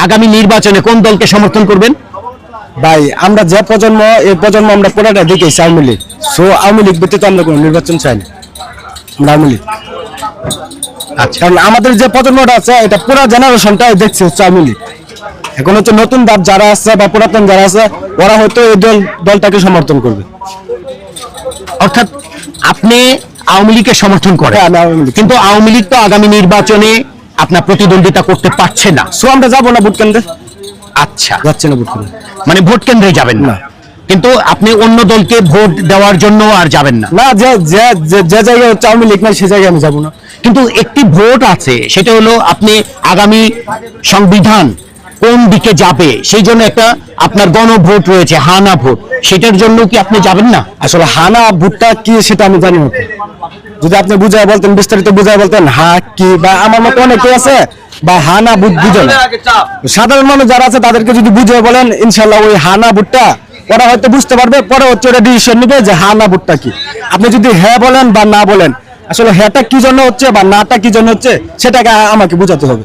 আগামী নির্বাচনে কোন দলকে সমর্থন করবেন? ভাই আমরা যে প্রজন্ম, এই প্রজন্ম আমরা পুরাটা দেখেছি আওয়ামী লীগ। সো আওয়ামী লীগ ব্যতীত আমরা কোনো নির্বাচন চাই না, আমরা আওয়ামী লীগ। আচ্ছা, কারণ আমাদের যে প্রজন্মটা আছে এটা পুরা জেনারেশনটাই দেখছে হচ্ছে আওয়ামী লীগ। এখন হচ্ছে নতুন বাপ যারা আছে বা পুরাতন যারা আছে ওরা হয়তো এই দলটাকে সমর্থন করবে। অর্থাৎ আপনি আওয়ামী লীগকে সমর্থন করেন, হ্যাঁ, আমি আওয়ামী লীগ। কিন্তু আওয়ামী লীগ তো আগামী নির্বাচনে আপনার প্রতিদ্বন্দ্বিতা করতে পারছে না। সো আমরা যাবো না ভোট কেন্দ্রে, আচ্ছা, যাচ্ছে না ভোট কেন্দ্রে। মানে ভোট কেন্দ্রে যাবেন না, কিন্তু আপনি অন্য দলকে ভোট দেওয়ার জন্য আর যাবেন না? না, যে যে যে জায়গায় হচ্ছে আওয়ামী লীগ নাই সেই জায়গায় আমি যাবো না। কিন্তু একটি ভোট আছে, সেটা হলো আপনি আগামী সংবিধান কোন দিকে যাবে সেই জন্য একটা আপনার গণভোট রয়েছে, হানা ভোট, সেটার জন্য কি আপনি যাবেন না? আসলে হানা ভোটটা কি সেটা আমি জানি না। যদি আপনি বুঝায় বলতেন, বিস্তারিত বুঝায় বলতেন হা কি, বা আমার মতো অনেকে আছে বা হানা ভোট বুঝে না। সাধারণ মানুষ যারা আছে তাদেরকে যদি বুঝিয়ে বলেন, ইনশাল্লাহ ওই হানা ভোটটা ওরা হয়তো বুঝতে পারবে, পরে হচ্ছে ওরা ডিসিশন নিবে যে হানা ভোটটা কি। আপনি যদি হ্যাঁ বলেন বা না বলেন, আসলে হ্যাঁটা কি জন্য হচ্ছে বা নাটা কি জন্য হচ্ছে সেটাকে আমাকে বোঝাতে হবে।